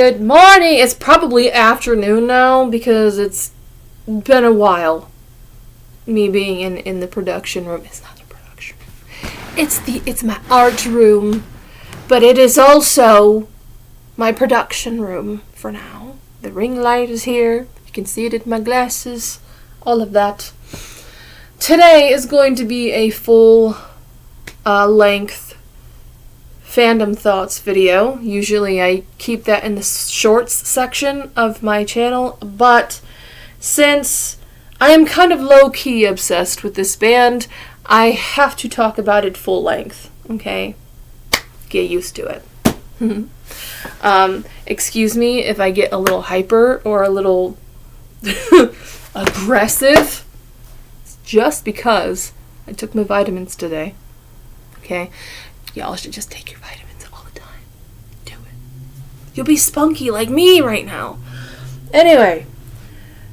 Good morning. It's probably afternoon now because it's been a while. Me being in the production room. It's not the production room. It's my art room, but it is also my production room for now. The ring light is here. You can see it in my glasses. All of that. Today is going to be a full length fandom thoughts video. Usually I keep that in the shorts section of my channel, but since I am kind of low-key obsessed with this band, I have to talk about it full length, okay? Get used to it. Excuse me if I get a little hyper or a little aggressive. It's just because I took my vitamins today, okay? Y'all should just take your vitamins all the time. Do it. You'll be spunky like me right now. Anyway,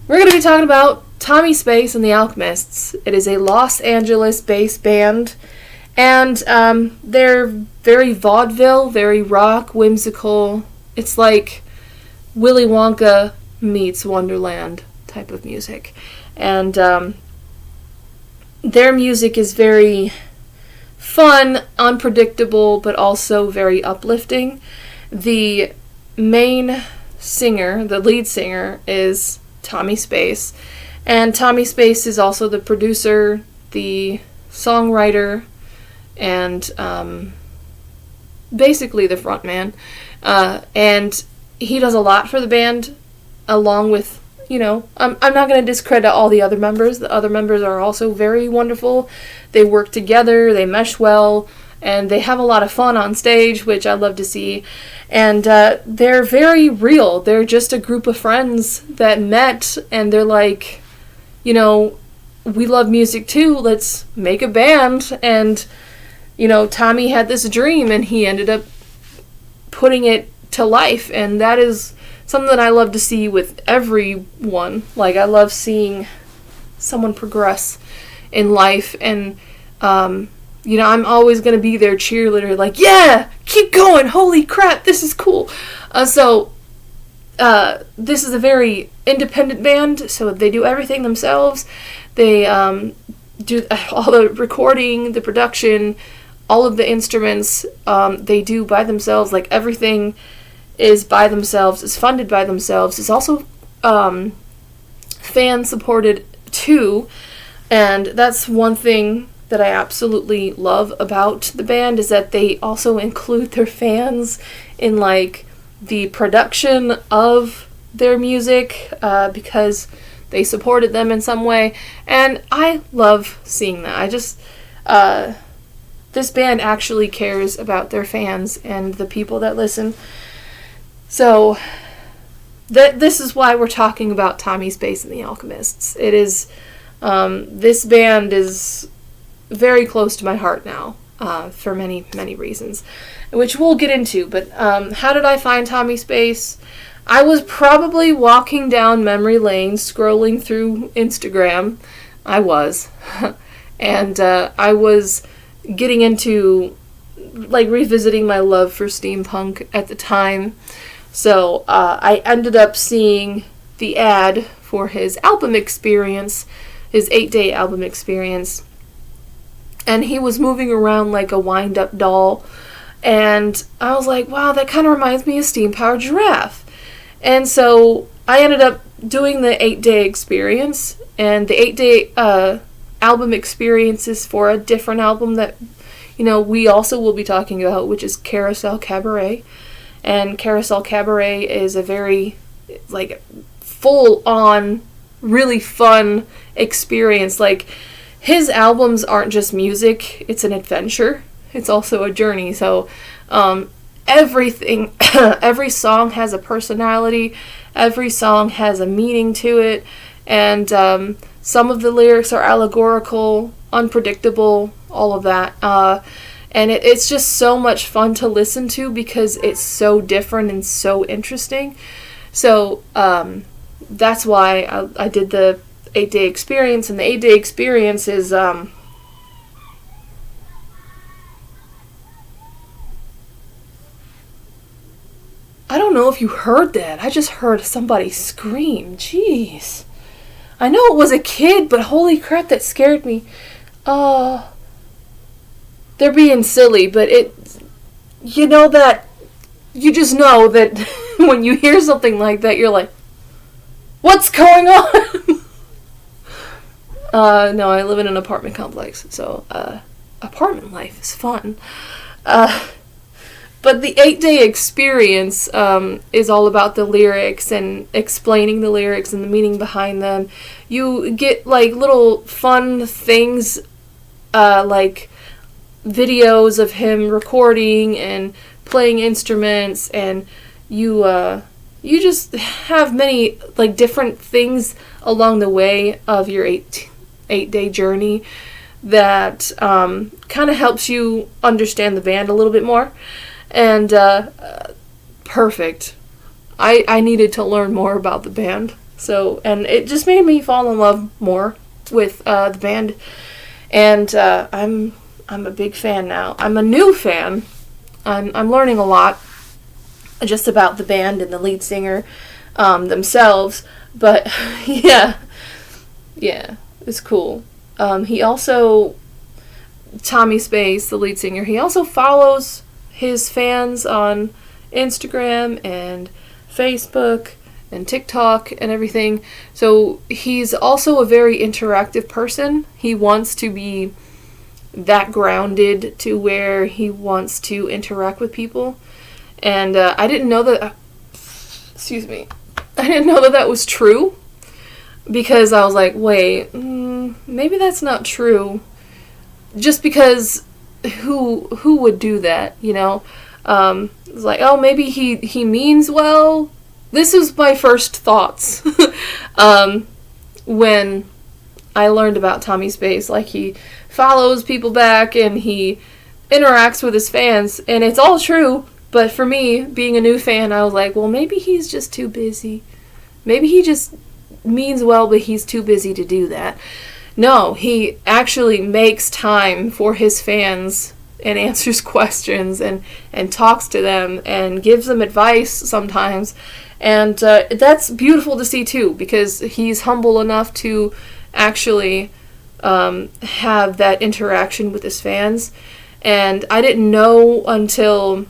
we're going to be talking about Tommy Spase and the Alchemists. It is a Los Angeles-based band, and they're very vaudeville, very rock, whimsical. It's like Willy Wonka meets Wonderland type of music. And their music is very fun, unpredictable, but also very uplifting. The main singer, the lead singer, is Tommy Spase. And Tommy Spase is also the producer, the songwriter, and basically the frontman. And he does a lot for the band, along with, you know, I'm not going to discredit all the other members. The other members are also very wonderful. They work together, they mesh well, and they have a lot of fun on stage, which I love to see. And they're very real. They're just a group of friends that met, and they're like, you know, we love music too, let's make a band. And, you know, Tommy had this dream, and he ended up putting it to life, and that is something that I love to see with everyone. Like, I love seeing someone progress in life, and, you know, I'm always going to be their cheerleader, like, yeah, keep going, holy crap, this is cool. So, this is a very independent band, so they do everything themselves. They do all the recording, the production, all of the instruments, they do by themselves. Like, everything is by themselves, is funded by themselves, is also fan supported too. And that's one thing that I absolutely love about the band, is that they also include their fans in like the production of their music, because they supported them in some way, and I love seeing that. I just this band actually cares about their fans and the people that listen. So, this is why we're talking about Tommy Spase and the Alchemists. It is, this band is very close to my heart now, for many, many reasons, which we'll get into. But, how did I find Tommy Spase? I was probably walking down memory lane, scrolling through Instagram. I was. And, I was getting into, like, revisiting my love for steampunk at the time. So, I ended up seeing the ad for his album experience, his 8-day album experience, and he was moving around like a wind-up doll, and I was like, wow, that kind of reminds me of Steam Powered Giraffe. And so, I ended up doing the 8-day experience, and the 8-day album experience is for a different album that, you know, we also will be talking about, which is Carousel Cabaret. And Carousel Cabaret is a very, like, full-on, really fun experience. Like, his albums aren't just music, it's an adventure. It's also a journey. So, everything, every song has a personality, every song has a meaning to it, and some of the lyrics are allegorical, unpredictable, all of that. And it's just so much fun to listen to because it's so different and so interesting. So that's why I did the 8-day experience. And the 8-day experience is if you heard that. I just heard somebody scream. Jeez. I know it was a kid, but holy crap, that scared me. They're being silly, but you know that, you just know that when you hear something like that, you're like, what's going on? No, I live in an apartment complex, so, apartment life is fun. But the 8-day experience is all about the lyrics and explaining the lyrics and the meaning behind them. You get, like, little fun things, like videos of him recording and playing instruments, and you just have many, like, different things along the way of your 8-day journey that kind of helps you understand the band a little bit more. And perfect. I needed to learn more about the band. So, and it just made me fall in love more with the band. And I'm a big fan now. I'm a new fan. I'm learning a lot just about the band and the lead singer themselves. But yeah, it's cool. He also, Tommy Spase, the lead singer, he also follows his fans on Instagram and Facebook and TikTok and everything. So he's also a very interactive person. He wants to be that grounded to where he wants to interact with people. And I didn't know that, excuse me, I didn't know that that was true, because I was like, wait, maybe that's not true. Just because who would do that, you know? It's like, oh, maybe he means well. This is my first thoughts when I learned about Tommy Spase. Like, he follows people back and he interacts with his fans, and it's all true. But for me, being a new fan, I was like, well, maybe he's just too busy. Maybe he just means well, but he's too busy to do that. No, he actually makes time for his fans and answers questions and talks to them and gives them advice sometimes. And that's beautiful to see too, because he's humble enough to actually have that interaction with his fans. And I didn't know until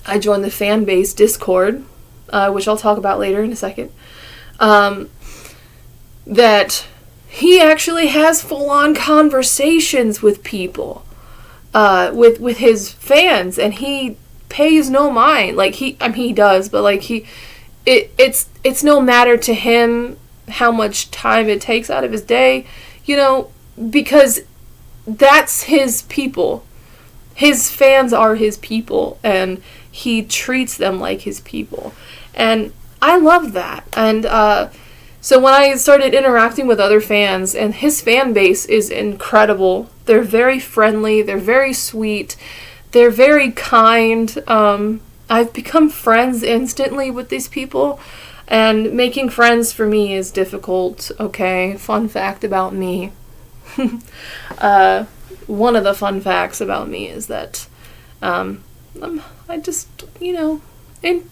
I joined the fan base Discord, which I'll talk about later in a second, that he actually has full-on conversations with people, with his fans, and he pays no mind. Like, he does, but like it's no matter to him how much time it takes out of his day, you know, because that's his people. His fans are his people, and he treats them like his people. And I love that. And so when I started interacting with other fans, and his fan base is incredible. They're very friendly. They're very sweet. They're very kind. I've become friends instantly with these people. And making friends for me is difficult. Okay, fun fact about me. One of the fun facts about me is that I just, you know,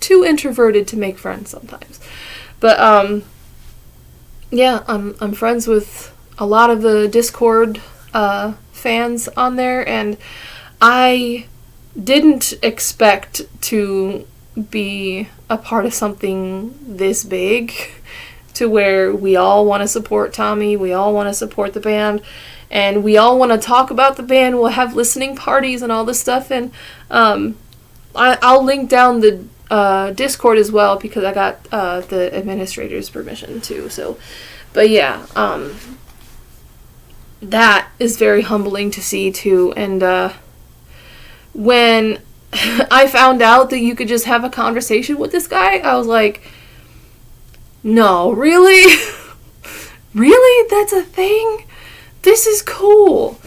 too introverted to make friends sometimes. But yeah, I'm friends with a lot of the Discord fans on there, and I didn't expect to be a part of something this big, to where we all want to support Tommy, we all want to support the band, and we all want to talk about the band. We'll have listening parties and all this stuff, and I'll link down the Discord as well, because I got the administrator's permission too. So, but yeah, that is very humbling to see too. And when I found out that you could just have a conversation with this guy, I was like, no, really? Really? That's a thing? This is cool.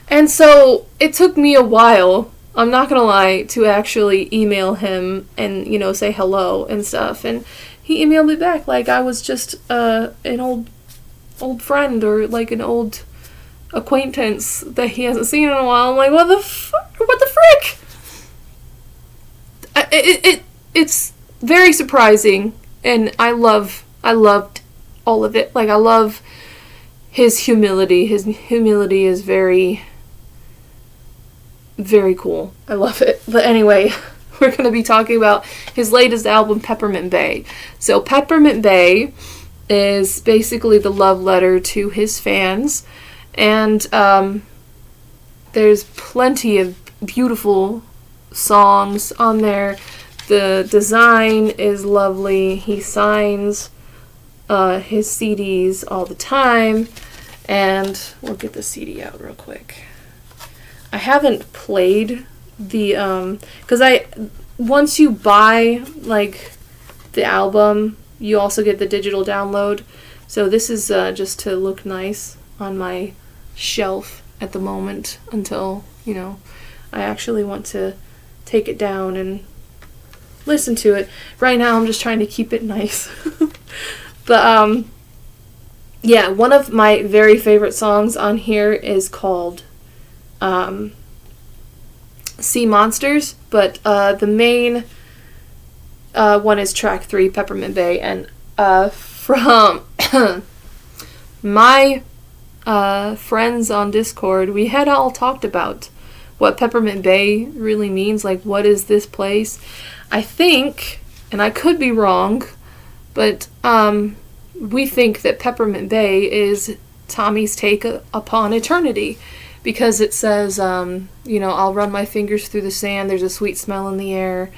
And so it took me a while, I'm not gonna lie, to actually email him and, you know, say hello and stuff. And he emailed me back like I was just an old friend, or like an old acquaintance that he hasn't seen in a while. I'm like, what the frick? very surprising, and I loved all of it. Like, I love his humility. His humility is very, very cool. I love it. But anyway, we're going to be talking about his latest album, Peppermint Bay. So Peppermint Bay is basically the love letter to his fans, and there's plenty of beautiful songs on there. The design is lovely. He signs his CDs all the time, and we'll get the CD out real quick. I haven't played the because once you buy like the album, you also get the digital download. So this is just to look nice on my shelf at the moment until, you know, I actually want to take it down and listen to it. Right now I'm just trying to keep it nice. But yeah, one of my very favorite songs on here is called Sea Monsters, but the main one is track 3, Peppermint Bay, and from my friends on Discord, we had all talked about what Peppermint Bay really means, like what is this place. I think, and I could be wrong, but we think that Peppermint Bay is Tommy's take upon eternity, because it says, you know, I'll run my fingers through the sand, there's a sweet smell in the air,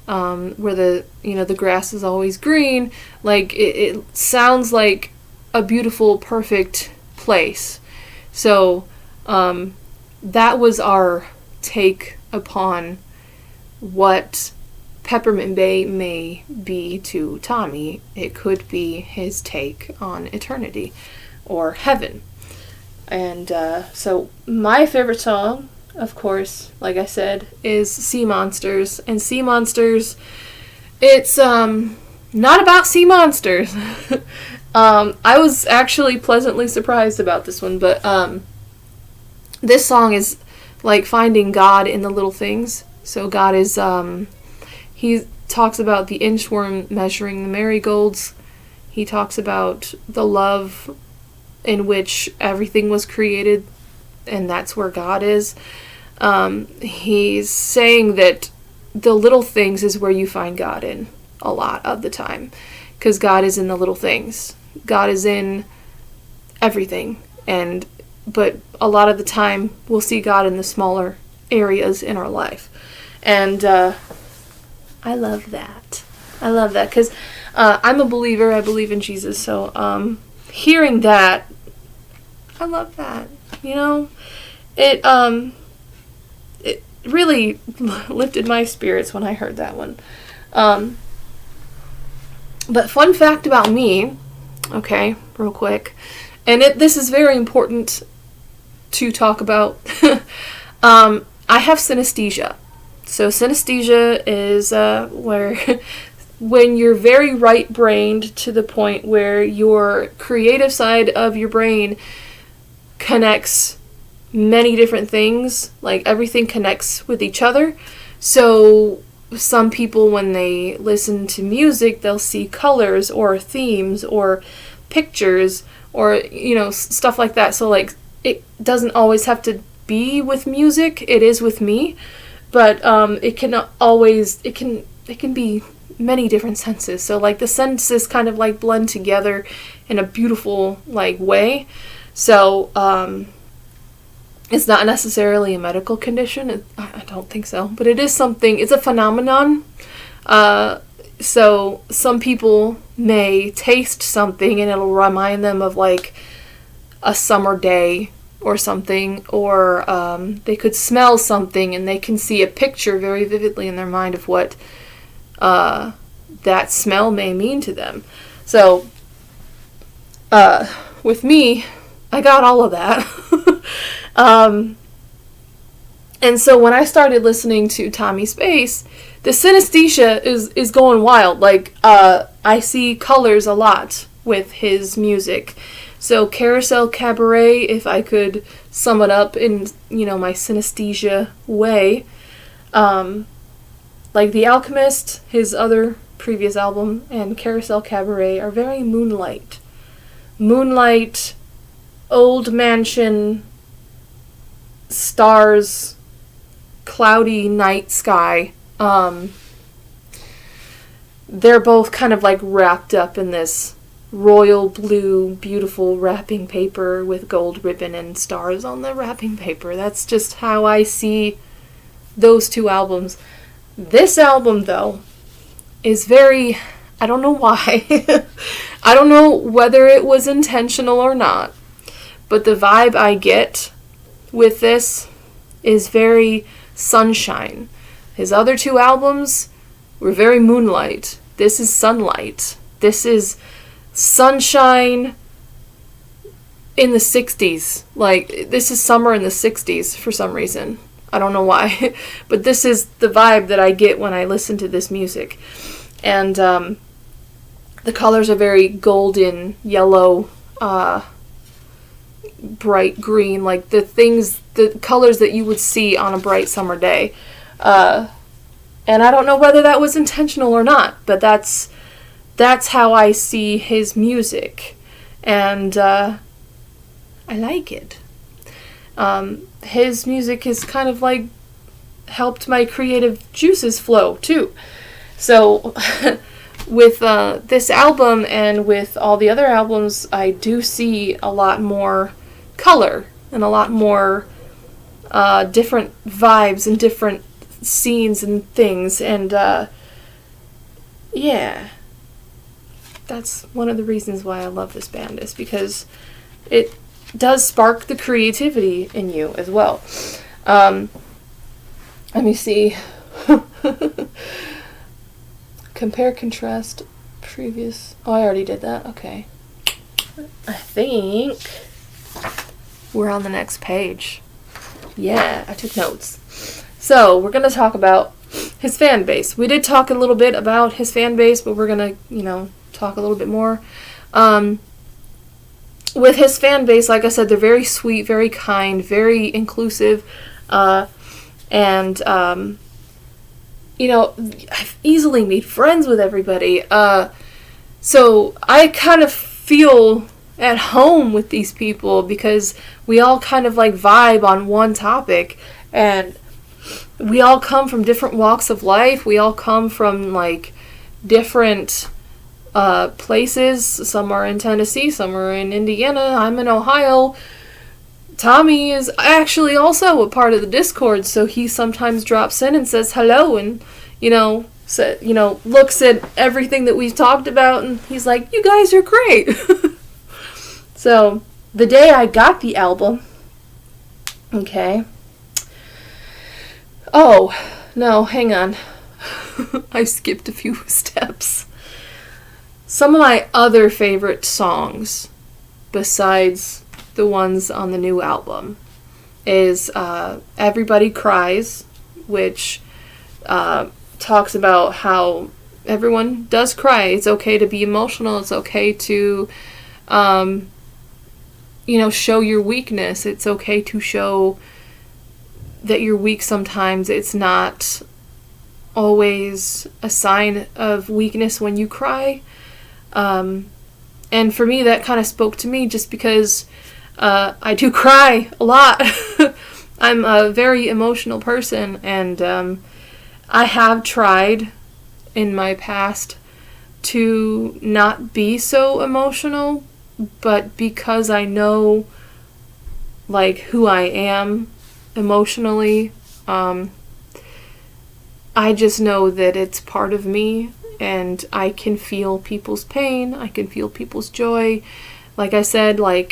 where the, you know, the grass is always green. Like, it sounds like a beautiful, perfect place. So that was our take upon what Peppermint Bay may be to Tommy. It could be his take on eternity or heaven. And so my favorite song, of course, like I said, is Sea Monsters. And Sea Monsters, it's not about sea monsters. I was actually pleasantly surprised about this one, but this song is like finding God in the little things. So God is, he talks about the inchworm measuring the marigolds. He talks about the love in which everything was created, and that's where God is. He's saying that the little things is where you find God in a lot of the time, because God is in the little things. God is in everything, but a lot of the time we'll see God in the smaller areas in our life. And I love that. I love that, because I'm a believer. I believe in Jesus, so hearing that, I love that. You know, it really lifted my spirits when I heard that one. But fun fact about me, okay, real quick, and this is very important to talk about. I have synesthesia. So synesthesia is where when you're very right-brained to the point where your creative side of your brain connects many different things, like everything connects with each other. So some people, when they listen to music, they'll see colors or themes or pictures or, you know, stuff like that. So like, it doesn't always have to be with music. It is with me, but it can be many different senses. So like the senses kind of like blend together in a beautiful like way. So it's not necessarily a medical condition. I don't think so, but it is something. It's a phenomenon. So some people may taste something and it'll remind them of like a summer day or something, or they could smell something and they can see a picture very vividly in their mind of what that smell may mean to them. So with me, I got all of that. And so when I started listening to Tommy Spase, the synesthesia is going wild. Like, I see colors a lot with his music. So Carousel Cabaret, if I could sum it up in, you know, my synesthesia way, like The Alchemist, his other previous album and Carousel Cabaret are very moonlight. Moonlight, old mansion, stars, cloudy night sky. They're both kind of like wrapped up in this royal blue, beautiful wrapping paper with gold ribbon and stars on the wrapping paper. That's just how I see those two albums. This album, though, is very... I don't know why. I don't know whether it was intentional or not, but the vibe I get with this is very sunshine. His other two albums were very moonlight. This is sunlight. This is sunshine in the 60s. Like, this is summer in the 60s for some reason. I don't know why. But this is the vibe that I get when I listen to this music. And the colors are very golden, yellow, bright green, like the colors that you would see on a bright summer day. And I don't know whether that was intentional or not, but that's how I see his music. And I like it. His music has kind of like helped my creative juices flow too. So with this album and with all the other albums, I do see a lot more color and a lot more different vibes and different scenes and things. And yeah, that's one of the reasons why I love this band, is because it does spark the creativity in you as well. Let me see. Compare, contrast, previous... Oh, I already did that. Okay. I think we're on the next page. Yeah, I took notes. So, we're going to talk about his fan base. We did talk a little bit about his fan base, but we're going to, talk a little bit more. With his fan base, like I said, they're very sweet, very kind, very inclusive, and I've easily made friends with everybody. So I kind of feel at home with these people because we all kind of like vibe on one topic, and we all come from different walks of life. We all come from like different places. Some are in Tennessee, some are in Indiana. I'm in Ohio. Tommy is actually also a part of the Discord, so he sometimes drops in and says hello and, looks at everything that we've talked about, and he's like, you guys are great. So, the day I got the album, okay. Oh, no, hang on. I skipped a few steps. Some of my other favorite songs, besides the ones on the new album, is Everybody Cries, which talks about how everyone does cry. It's okay to be emotional. It's okay to, show your weakness. It's okay to show that you're weak sometimes. It's not always a sign of weakness when you cry. And for me, that kind of spoke to me just because I do cry a lot. I'm a very emotional person, and I have tried in my past to not be so emotional, but because I know like who I am emotionally, I just know that it's part of me, and I can feel people's pain, I can feel people's joy. Like I said, I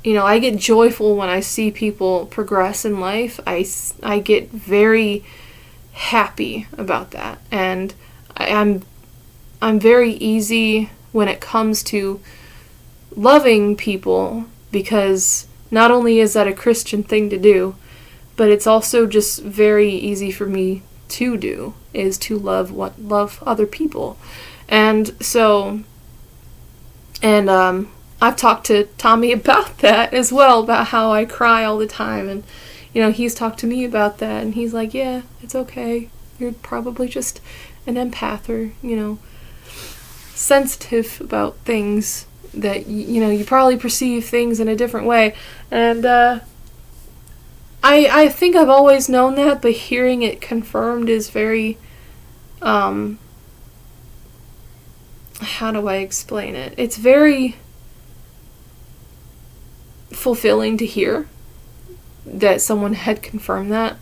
get joyful when I see people progress in life. I get very happy about that, and I'm very easy when it comes to loving people, because not only is that a Christian thing to do, but it's also just very easy for me to do, is to love other people. And so, I've talked to Tommy about that as well, about how I cry all the time, and he's talked to me about that, and he's like, yeah, it's okay, you're probably just an empath, or sensitive about things, that, you probably perceive things in a different way. And I think I've always known that, but hearing it confirmed is very, how do I explain it? It's very fulfilling to hear that someone had confirmed that,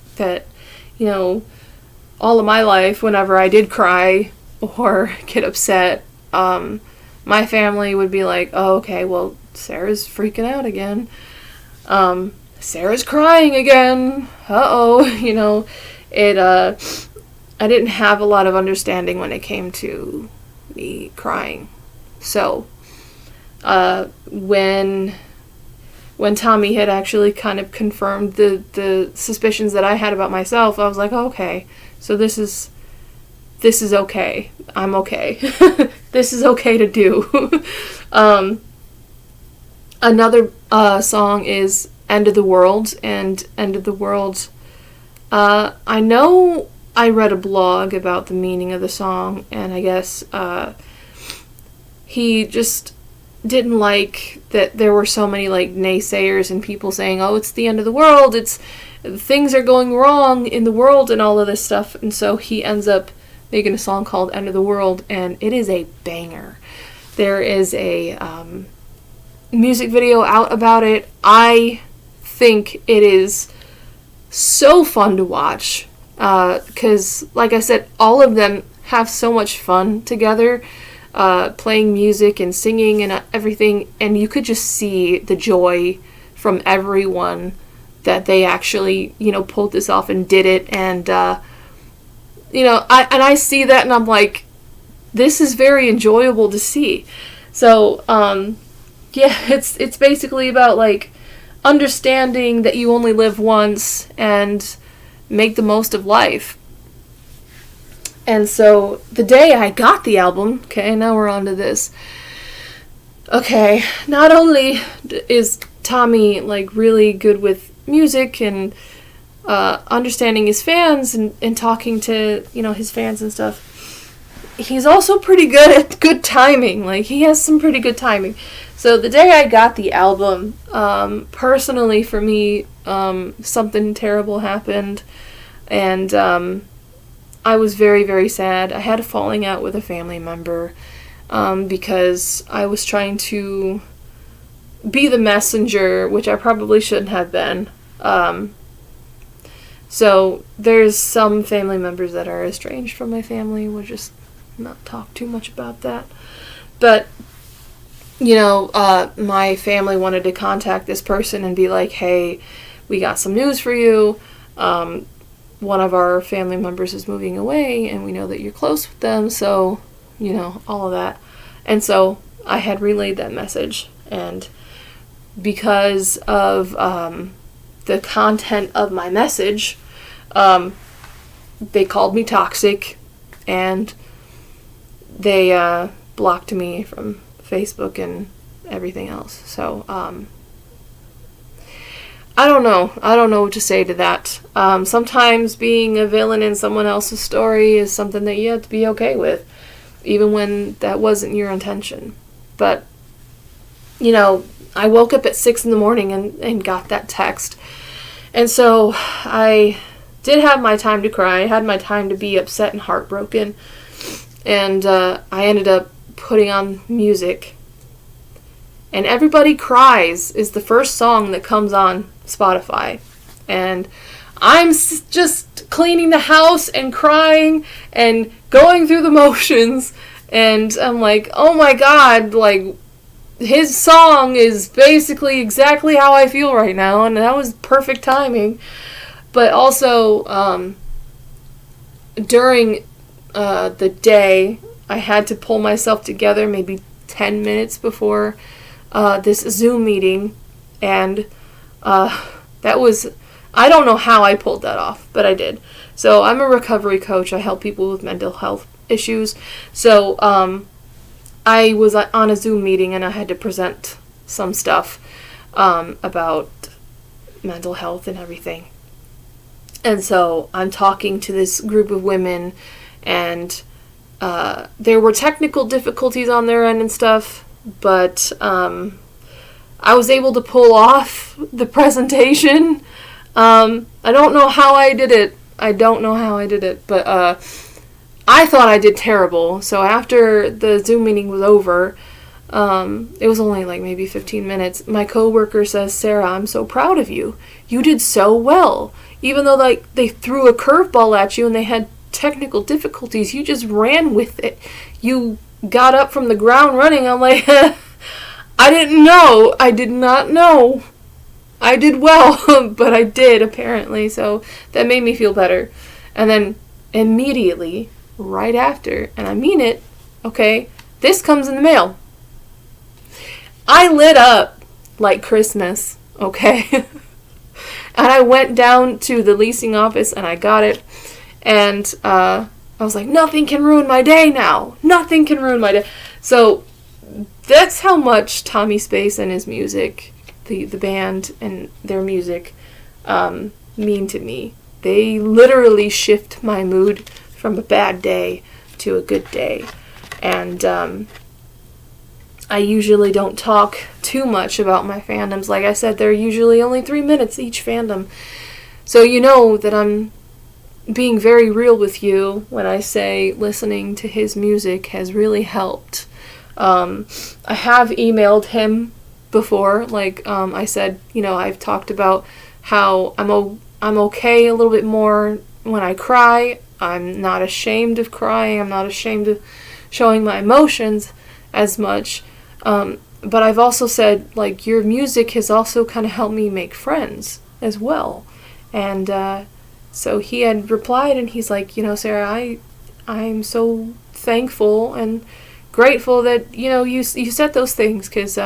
all of my life, whenever I did cry or get upset, my family would be like, oh, okay, well, Sarah's freaking out again. Sarah's crying again. Uh-oh. I didn't have a lot of understanding when it came to me crying. So, when Tommy had actually kind of confirmed the suspicions that I had about myself, I was like, oh, okay, so this is okay. I'm okay. This is okay to do. Another song is End of the World, and End of the World, I know I read a blog about the meaning of the song, and I guess he just didn't like that there were so many naysayers and people saying, oh, it's the end of the world, things are going wrong in the world and all of this stuff, and so he ends up making a song called End of the World, and it is a banger. There is a music video out about it. I think it is so fun to watch, because, like I said, all of them have so much fun together, playing music and singing and everything, and you could just see the joy from everyone that they actually, pulled this off and did it, and I see that and I'm like, this is very enjoyable to see. So, it's basically about, understanding that you only live once and make the most of life. And so, the day I got the album, okay, now we're on to this. Okay, not only is Tommy, really good with music and understanding his fans and talking to, his fans and stuff, he's also pretty good at good timing. He has some pretty good timing. So the day I got the album, personally for me, something terrible happened, and I was very, very sad. I had a falling out with a family member, because I was trying to be the messenger, which I probably shouldn't have been. So there's some family members that are estranged from my family. We'll just not talk too much about that. But, my family wanted to contact this person and be like, hey, we got some news for you. One of our family members is moving away, and we know that you're close with them, so, all of that. And so I had relayed that message, and because of the content of my message, they called me toxic, and they blocked me from Facebook and everything else. So I don't know what to say to that. Sometimes being a villain in someone else's story is something that you have to be okay with, even when that wasn't your intention. But I woke up at 6 a.m. and got that text. And so I did have my time to cry. I had my time to be upset and heartbroken. And I ended up putting on music. And Everybody Cries is the first song that comes on Spotify. And I'm just cleaning the house and crying and going through the motions. And I'm like, oh my God, his song is basically exactly how I feel right now, and that was perfect timing. But also, during the day, I had to pull myself together maybe 10 minutes before this Zoom meeting, and that was, I don't know how I pulled that off, but I did. So I'm a recovery coach. I help people with mental health issues. So I was on a Zoom meeting and I had to present some stuff about mental health and everything. And so I'm talking to this group of women, and There were technical difficulties on their end and stuff, but I was able to pull off the presentation. I don't know how I did it. But I thought I did terrible. So after the Zoom meeting was over, it was only like maybe 15 minutes, my coworker says, "Sarah, I'm so proud of you. You did so well. Even though like they threw a curveball at you and they had technical difficulties, you just ran with it. You got up from the ground running." I'm like, I didn't know. I did not know. I did well, but I did apparently, so that made me feel better. And then immediately, right after, and I mean it, okay, this comes in the mail. I lit up like Christmas, okay? And I went down to the leasing office and I got it. And I was like, nothing can ruin my day now. Nothing can ruin my day. So that's how much Tommy Spase and his music, the band and their music, mean to me. They literally shift my mood from a bad day to a good day. And I usually don't talk too much about my fandoms. Like I said, they're usually only 3 minutes each fandom. So you know that I'm being very real with you when I say listening to his music has really helped. I have emailed him before. Like I said, you know, I've talked about how I'm okay a little bit more when I cry. I'm not ashamed of crying. I'm not ashamed of showing my emotions as much. But I've also said, like, your music has also kind of helped me make friends as well. And so he had replied, and he's like, you know, Sarah, I'm so thankful and grateful that, you know, you said those things, because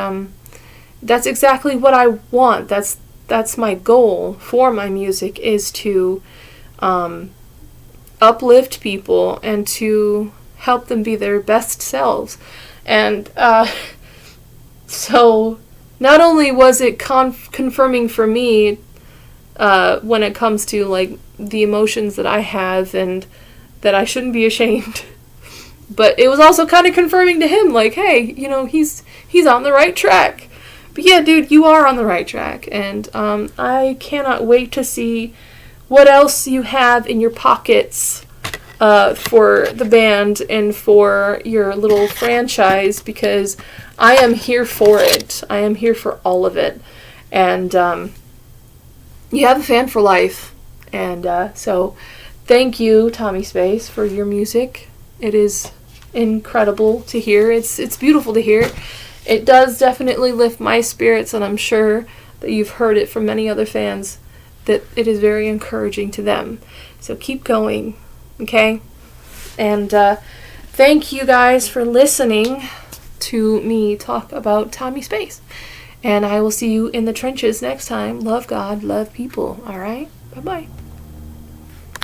that's exactly what I want. That's my goal for my music, is to uplift people and to help them be their best selves. And so not only was it confirming for me when it comes to like the emotions that I have and that I shouldn't be ashamed, but it was also kind of confirming to him, like, hey, you know, he's on the right track. But yeah, dude, you are on the right track, and I cannot wait to see what else you have in your pockets for the band and for your little franchise, because I am here for it. I am here for all of it. And you have a fan for life. And so thank you, Tommy Spase, for your music. It is incredible to hear. It's beautiful to hear. It does definitely lift my spirits, and I'm sure that you've heard it from many other fans, that it is very encouraging to them. So keep going, okay? And thank you guys for listening to me talk about Tommy Spase. And I will see you in the trenches next time. Love God, love people, all right? Bye-bye.